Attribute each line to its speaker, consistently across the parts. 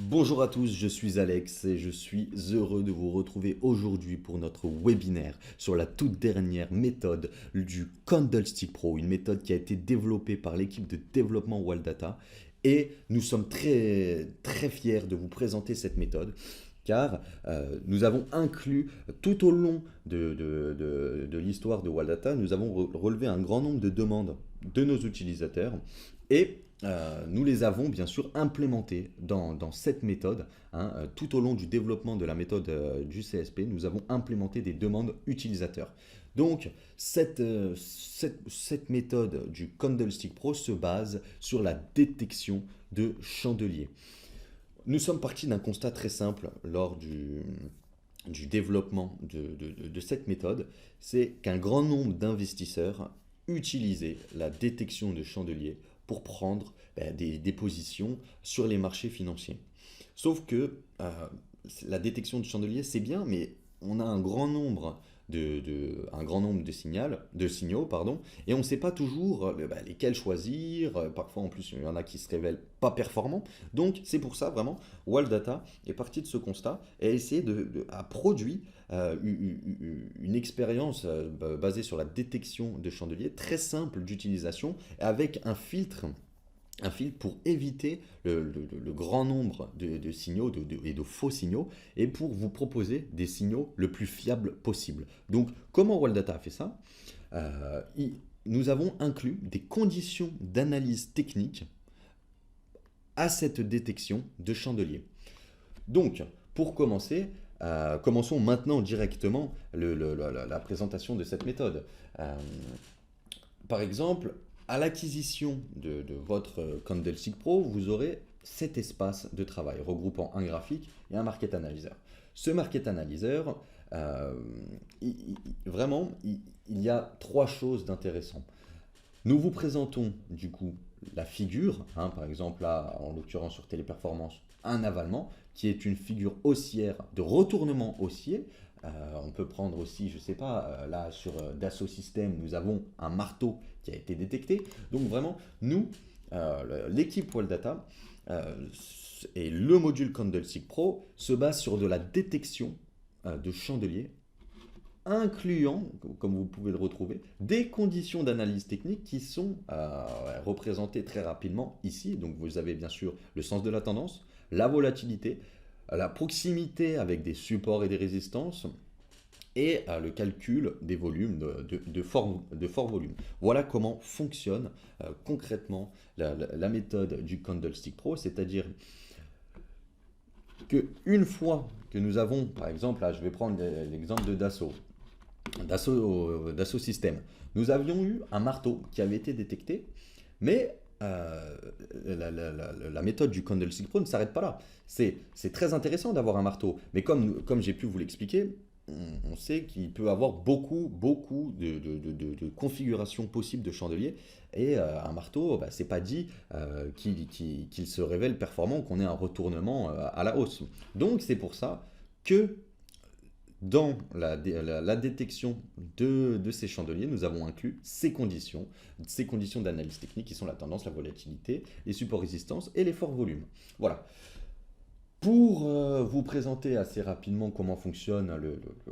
Speaker 1: Bonjour à tous, je suis Alex et je suis heureux de vous retrouver aujourd'hui pour notre webinaire sur la toute dernière méthode du Candlestick Pro, une méthode qui a été développée par l'équipe de développement Waldata et nous sommes très fiers de vous présenter cette méthode car nous avons inclus tout au long de l'histoire de Waldata, nous avons relevé un grand nombre de demandes de nos utilisateurs et nous les avons bien sûr implémentées dans cette méthode. Tout au long du développement de la méthode du CSP, nous avons implémenté des demandes utilisateurs. Donc, cette méthode du Candlestick Pro se base sur la détection de chandeliers. Nous sommes partis d'un constat très simple lors du développement de cette méthode, c'est qu'un grand nombre d'investisseurs utilisaient la détection de chandeliers pour prendre des positions sur les marchés financiers. Sauf que la détection de chandeliers, c'est bien, mais on a un grand nombre de signaux, pardon, et on ne sait pas toujours lesquels choisir. Parfois, en plus, il y en a qui se révèlent pas performants. Donc, c'est pour ça, vraiment, Waldata est parti de ce constat et a essayé a produit une expérience basée sur la détection de chandeliers, très simple d'utilisation, avec un filtre pour éviter le grand nombre de signaux et de faux signaux et pour vous proposer des signaux le plus fiables possible. Donc, comment Waldata a fait ça? Euh, il- Nous avons inclus des conditions d'analyse technique à cette détection de chandeliers. Donc, pour commencer, commençons maintenant directement la présentation de cette méthode. Euh, Par exemple, à l'acquisition de votre Candlestick Pro, vous aurez cet espace de travail regroupant un graphique et un market analyzer. Ce market analyzer, euh, vraiment, il y a trois choses d'intéressantes. Nous vous présentons du coup la figure, par exemple là en l'occurrence sur Téléperformance, un avalement qui est une figure haussière de retournement haussier. On peut prendre aussi, je ne sais pas, là sur Dassault Systèmes, nous avons un marteau qui a été détecté. Donc vraiment, nous, l'équipe Waldata et le module Candlestick Pro se base sur de la détection de chandeliers incluant, comme vous pouvez le retrouver, des conditions d'analyse technique qui sont représentées très rapidement ici. Donc vous avez bien sûr le sens de la tendance, la volatilité, la proximité avec des supports et des résistances, et le calcul des volumes de fort volume. Voilà comment fonctionne concrètement la méthode du Candlestick Pro, c'est-à-dire qu'une fois que nous avons, par exemple, là je vais prendre l'exemple de Dassault Systèmes. Nous avions eu un marteau qui avait été détecté, mais la méthode du Candlestick Pro ne s'arrête pas là. C'est très intéressant d'avoir un marteau, mais comme j'ai pu vous l'expliquer, on sait qu'il peut avoir beaucoup de configurations possibles de chandeliers. Et un marteau, c'est pas dit qu'il se révèle performant, qu'on ait un retournement à la hausse. Donc c'est pour ça que dans la détection de ces chandeliers, nous avons inclus ces conditions d'analyse technique qui sont la tendance, la volatilité, les supports résistance et les forts volumes. Voilà. Pour vous présenter assez rapidement comment fonctionne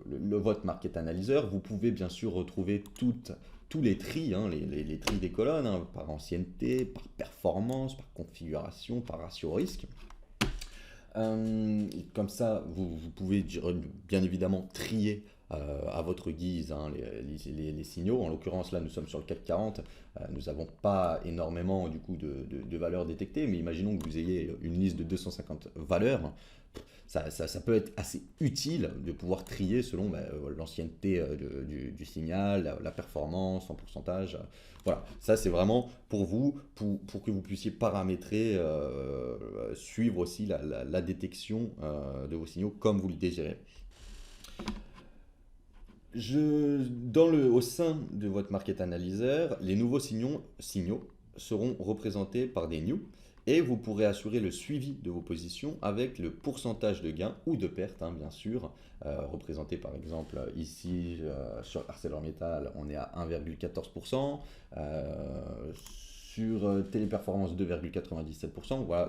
Speaker 1: votre market analyzer, vous pouvez bien sûr retrouver tous les tris, les tris des colonnes, par ancienneté, par performance, par configuration, par ratio risque. Comme ça, vous pouvez bien évidemment trier à votre guise les signaux. En l'occurrence, là, nous sommes sur le CAC 40. Nous n'avons pas énormément du coup de valeurs détectées, mais imaginons que vous ayez une liste de 250 valeurs. Ça peut être assez utile de pouvoir trier selon l'ancienneté du signal, la performance en pourcentage. Voilà, ça c'est vraiment pour vous, pour que vous puissiez paramétrer, suivre aussi la détection de vos signaux comme vous le désirez. Au sein de votre market analyzer, les nouveaux signaux seront représentés par des new et vous pourrez assurer le suivi de vos positions avec le pourcentage de gain ou de perte, bien sûr, représenté par exemple ici sur ArcelorMittal, on est à 1,14%, sur Téléperformance 2,97%. Voilà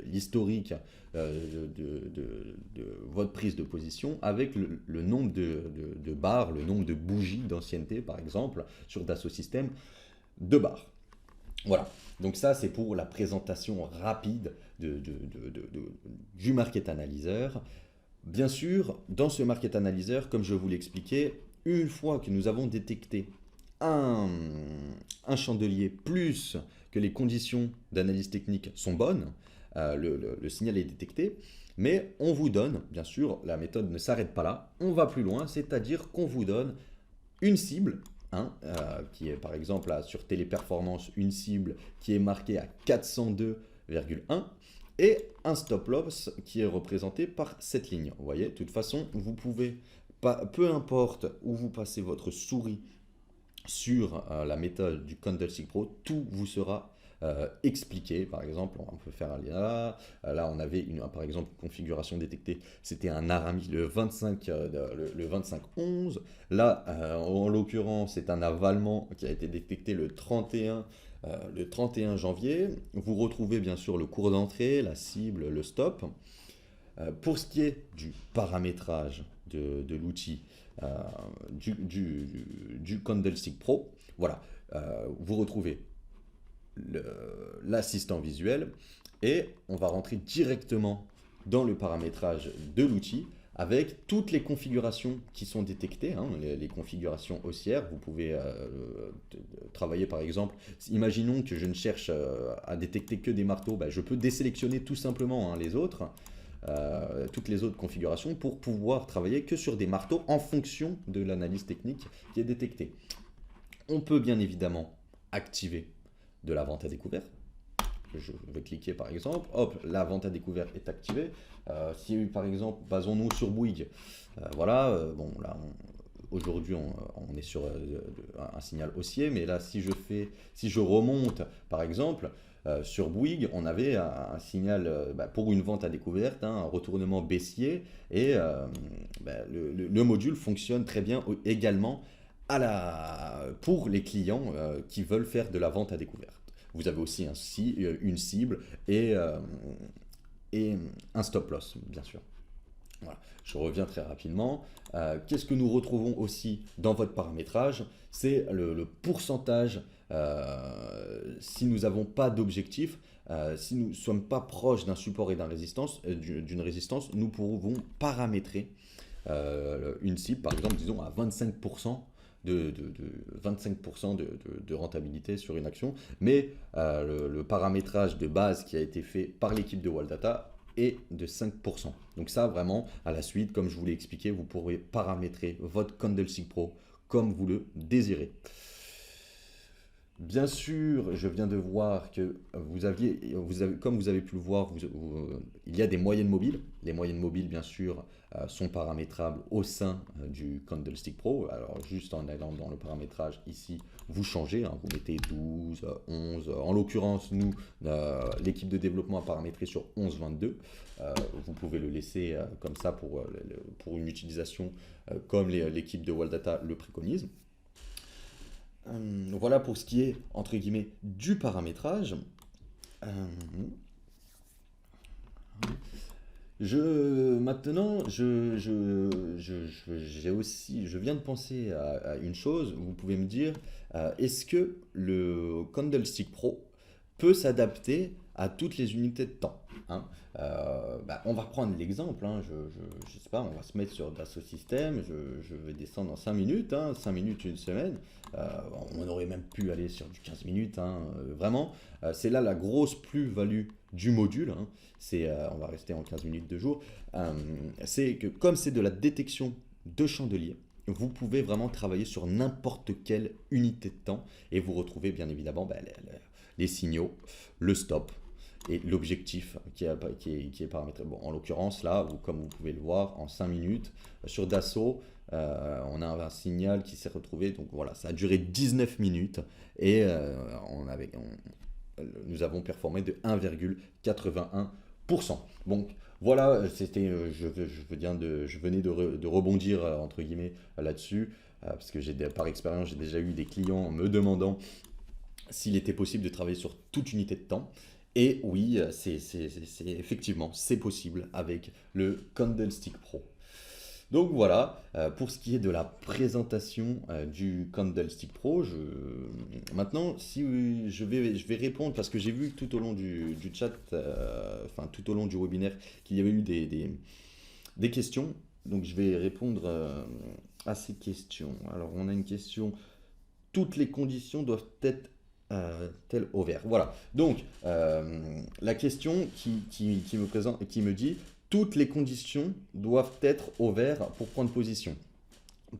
Speaker 1: l'historique de votre prise de position avec le nombre de barres, le nombre de bougies d'ancienneté, par exemple, sur Dassault Systèmes, 2 barres. Voilà, donc ça c'est pour la présentation rapide du Market Analyzer. Bien sûr, dans ce Market Analyzer, comme je vous l'expliquais, une fois que nous avons détecté un, un chandelier plus que les conditions d'analyse technique sont bonnes, le signal est détecté, mais on vous donne, bien sûr, la méthode ne s'arrête pas là, on va plus loin, c'est-à-dire qu'on vous donne une cible, hein, qui est par exemple là, sur Téléperformance, une cible qui est marquée à 402,1 et un stop loss qui est représenté par cette ligne. Vous voyez, de toute façon, vous pouvez, peu importe où vous passez votre souris sur la méthode du Candlestick Pro, tout vous sera expliqué. Par exemple, on peut faire un lien là. Là, on avait par exemple une configuration détectée. C'était un Aramis le 25-11. Là, en l'occurrence, c'est un avalement qui a été détecté le 31 janvier. Vous retrouvez bien sûr le cours d'entrée, la cible, le stop. Pour ce qui est du paramétrage de l'outil du Candlestick Pro, voilà, vous retrouvez l'assistant visuel et on va rentrer directement dans le paramétrage de l'outil avec toutes les configurations qui sont détectées, hein, les configurations haussières. Vous pouvez travailler par exemple, imaginons que je ne cherche à détecter que des marteaux, je peux désélectionner tout simplement, hein, les autres. Toutes les autres configurations pour pouvoir travailler que sur des marteaux en fonction de l'analyse technique qui est détectée. On peut bien évidemment activer de la vente à découvert. Je vais cliquer par exemple, hop, la vente à découvert est activée. Si par exemple, basons-nous sur Bouygues, voilà, bon là, aujourd'hui on est sur un signal haussier, mais là si je remonte par exemple, sur Bouygues, on avait un signal pour une vente à découverte, hein, un retournement baissier, et le module fonctionne très bien également pour les clients qui veulent faire de la vente à découverte. Vous avez aussi une cible et un stop loss, bien sûr. Voilà. Je reviens très rapidement. Qu'est-ce que nous retrouvons aussi dans votre paramétrage? C'est le pourcentage, si nous n'avons pas d'objectif, si nous ne sommes pas proches d'un support et d'une résistance, nous pouvons paramétrer une cible, par exemple, disons à 25%. 25% de rentabilité sur une action, mais le paramétrage de base qui a été fait par l'équipe de Waldata est de 5%. Donc ça, vraiment, à la suite, comme je vous l'ai expliqué, vous pourrez paramétrer votre Candlestick Pro comme vous le désirez. Bien sûr, je viens de voir que comme vous avez pu le voir, il y a des moyennes mobiles. Les moyennes mobiles, bien sûr, sont paramétrables au sein du Candlestick Pro. Alors, juste en allant dans le paramétrage ici, vous changez, hein, vous mettez 12, 11. En l'occurrence, nous, l'équipe de développement a paramétré sur 11-22. Vous pouvez le laisser comme ça pour une utilisation comme l'équipe de Waldata le préconise. Voilà pour ce qui est, entre guillemets, du paramétrage. Maintenant, je viens de penser à une chose. Vous pouvez me dire, est-ce que le Candlestick Pro peut s'adapter à toutes les unités de temps, hein? On va prendre l'exemple, hein, je sais pas, on va se mettre sur Dassault Systèmes, je vais descendre en 5 minutes, hein, 5 minutes, une semaine, on aurait même pu aller sur du 15 minutes, hein, vraiment, c'est là la grosse plus-value du module, hein, on va rester en 15 minutes de jour, c'est que comme c'est de la détection de chandelier, vous pouvez vraiment travailler sur n'importe quelle unité de temps et vous retrouvez bien évidemment les signaux, le stop et l'objectif qui est paramétré. Bon, en l'occurrence, là, comme vous pouvez le voir, en 5 minutes, sur Dassault, on a un signal qui s'est retrouvé. Donc voilà, ça a duré 19 minutes et nous avons performé de 1,81%. Donc voilà, je venais de rebondir, entre guillemets, là-dessus, parce que par expérience, j'ai déjà eu des clients me demandant s'il était possible de travailler sur toute unité de temps. Et oui, effectivement, c'est possible avec le Candlestick Pro. Donc voilà, pour ce qui est de la présentation du Candlestick Pro, maintenant, si je vais répondre, parce que j'ai vu tout au long du chat, enfin tout au long du webinaire, qu'il y avait eu des questions. Donc je vais répondre à ces questions. Alors on a une question, toutes les conditions doivent être telles au vert. Voilà, donc la question qui me dit, toutes les conditions doivent être au vert pour prendre position.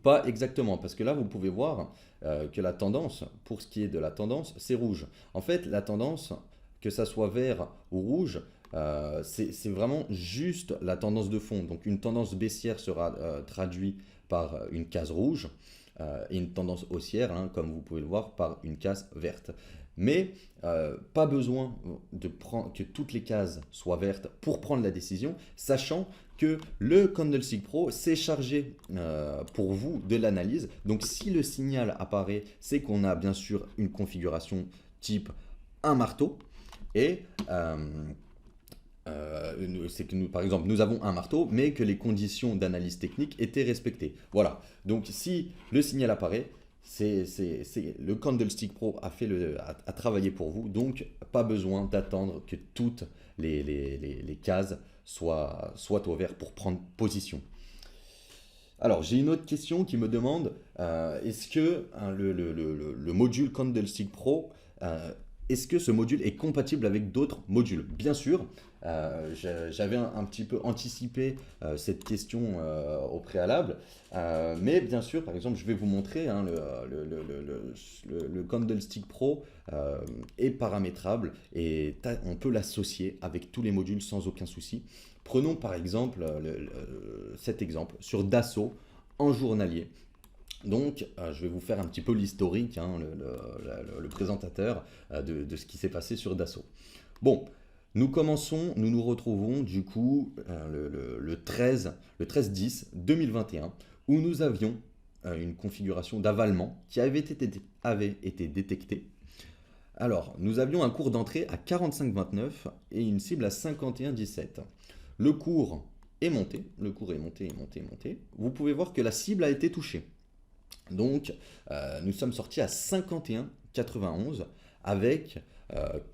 Speaker 1: Pas exactement, parce que là, vous pouvez voir que la tendance, pour ce qui est de la tendance, c'est rouge. En fait, la tendance, que ça soit vert ou rouge, c'est vraiment juste la tendance de fond. Donc, une tendance baissière sera traduite par une case rouge et une tendance haussière, hein, comme vous pouvez le voir, par une case verte. Mais pas besoin que toutes les cases soient vertes pour prendre la décision, sachant que le Candlestick Pro s'est chargé pour vous de l'analyse. Donc si le signal apparaît, c'est qu'on a bien sûr une configuration type un marteau. Et c'est que nous, par exemple, nous avons un marteau, mais que les conditions d'analyse technique étaient respectées. Voilà. Donc si le signal apparaît, le Candlestick Pro a travaillé pour vous, donc pas besoin d'attendre que toutes les cases soient au vert pour prendre position. Alors, j'ai une autre question qui me demande, est-ce que hein, le module Candlestick Pro, est-ce que ce module est compatible avec d'autres modules? Bien sûr, j'avais un petit peu anticipé cette question au préalable, mais bien sûr, par exemple, je vais vous montrer hein, le Candlestick Pro est paramétrable et on peut l'associer avec tous les modules sans aucun souci. Prenons par exemple cet exemple sur Dassault en journalier. Donc, je vais vous faire un petit peu l'historique, hein, le présentateur de ce qui s'est passé sur Dassault. Bon, nous nous retrouvons du coup le 13-10-2021 où nous avions une configuration d'avalement qui avait été détectée. Alors, nous avions un cours d'entrée à 45,29 et une cible à 51,17. Le cours est monté, le cours est monté, monté, monté. Vous pouvez voir que la cible a été touchée. Donc, nous sommes sortis à 51,91 avec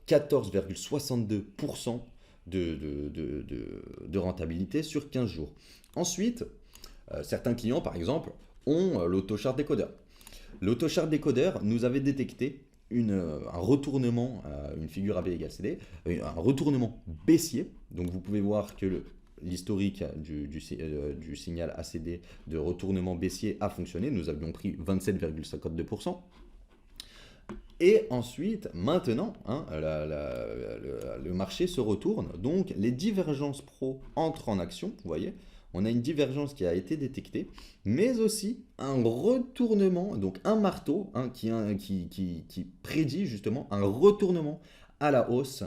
Speaker 1: 14,62% de rentabilité sur 15 jours. Ensuite, certains clients, par exemple, ont l'AutoChart décodeur. L'AutoChart décodeur nous avait détecté un retournement, une figure AB égale CD, un retournement baissier. Donc vous pouvez voir que l'historique du signal ACD de retournement baissier a fonctionné. Nous avions pris 27,52%. Et ensuite, maintenant, hein, le marché se retourne. Donc les divergences pro entrent en action, vous voyez. On a une divergence qui a été détectée, mais aussi un retournement, donc un marteau hein, qui prédit justement un retournement à la hausse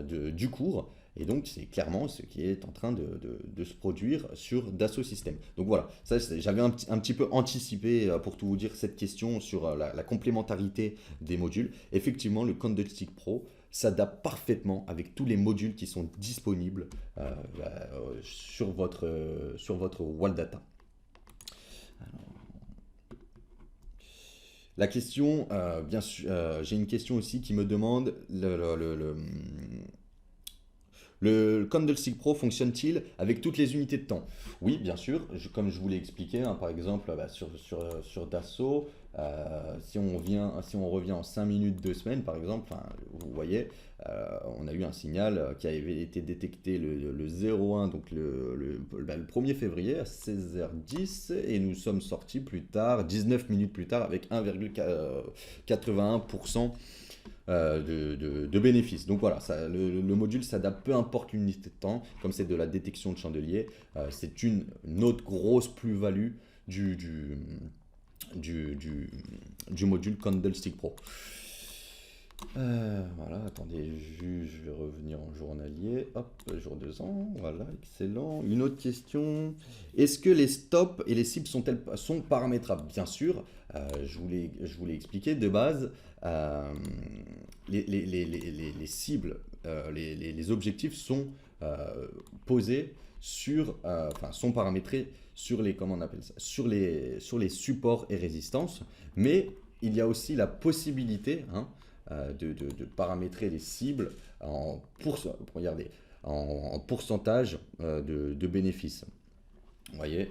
Speaker 1: du cours. Et donc, c'est clairement ce qui est en train de se produire sur Dassault Systèmes. Donc voilà, j'avais un petit peu anticipé, pour tout vous dire, cette question sur la complémentarité des modules. Effectivement, le Candlestick Pro s'adapte parfaitement avec tous les modules qui sont disponibles sur votre Wall-Data. La question, bien sûr, j'ai une question aussi qui me demande le Candlestick Pro fonctionne-t-il avec toutes les unités de temps? Oui, bien sûr, comme je vous l'ai expliqué, hein, par exemple sur Dassault, si on revient en 5 minutes, 2 semaines, par exemple, hein, vous voyez, on a eu un signal qui avait été détecté le 01, donc le 1er février à 16h10, et nous sommes sortis plus tard, 19 minutes plus tard, avec 1,81% de bénéfices. Donc voilà, le module s'adapte peu importe l'unité de temps, comme c'est de la détection de chandelier, c'est une autre grosse plus-value du module Candlestick Pro. Voilà, attendez, je vais revenir en journalier. Hop, jour 2 ans, voilà, excellent. Une autre question. Est-ce que les stops et les cibles sont paramétrables? Bien sûr, je voulais expliquer de base, euh, les cibles, les objectifs sont posés enfin, sont paramétrés sur les, comment on appelle ça, sur les supports et résistances, mais il y a aussi la possibilité, hein, de paramétrer les cibles regardez, en pourcentage de bénéfices. Vous voyez,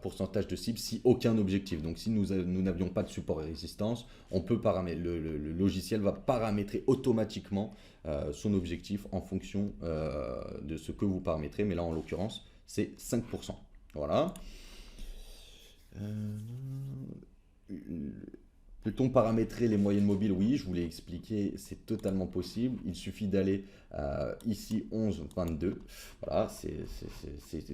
Speaker 1: pourcentage de cibles si aucun objectif. Donc si nous n'avions pas de support et résistance, on peut paramétrer, le logiciel va paramétrer automatiquement son objectif en fonction de ce que vous paramétrez. Mais là, en l'occurrence, c'est 5%. Voilà. Euh, Peut-on paramétrer les moyennes mobiles? Oui, je vous l'ai expliqué, c'est totalement possible. Il suffit d'aller ici 11, 22. Voilà,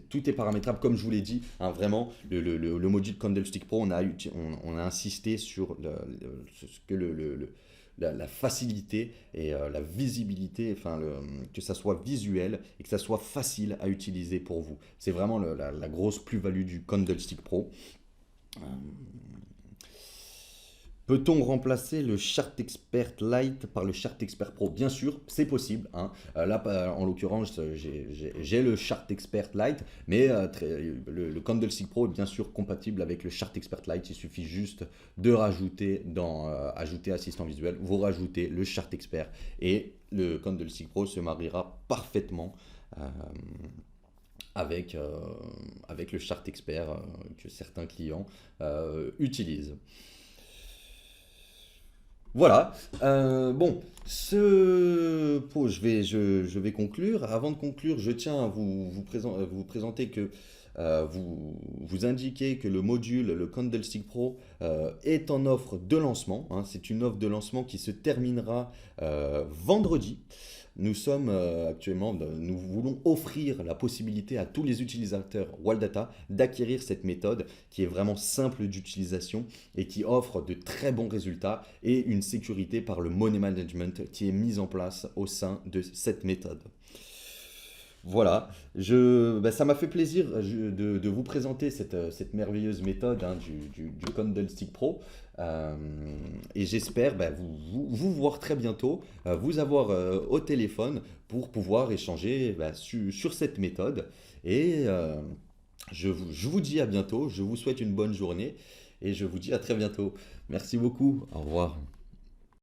Speaker 1: tout est paramétrable comme je vous l'ai dit, hein, vraiment, le module Candlestick Pro, on a insisté sur ce que la facilité et la visibilité, enfin, que ça soit visuel et que ça soit facile à utiliser pour vous. C'est vraiment la grosse plus-value du Candlestick Pro. Euh, Peut-on remplacer le Chart Expert Lite par le Chart Expert Pro? Bien sûr, c'est possible, hein. Là, en l'occurrence, j'ai le Chart Expert Lite, mais le Candlestick Pro est bien sûr compatible avec le Chart Expert Lite. Il suffit juste de rajouter dans Ajouter assistant visuel, vous rajoutez le Chart Expert et le Candlestick Pro se mariera parfaitement euh, avec le Chart Expert que certains clients utilisent. Voilà. Bon, je vais conclure. Avant de conclure, je tiens à vous présenter que vous indiquer que le module, le Candlestick Pro, est en offre de lancement, hein. C'est une offre de lancement qui se terminera vendredi. Nous voulons offrir la possibilité à tous les utilisateurs Waldata d'acquérir cette méthode qui est vraiment simple d'utilisation et qui offre de très bons résultats et une sécurité par le money management qui est mise en place au sein de cette méthode. Voilà, ça m'a fait plaisir de vous présenter cette merveilleuse méthode, hein, du Candlestick Pro. Euh, et j'espère vous voir très bientôt, vous avoir au téléphone pour pouvoir échanger sur cette méthode. Et je vous dis à bientôt, je vous souhaite une bonne journée et je vous dis à très bientôt. Merci beaucoup, au revoir.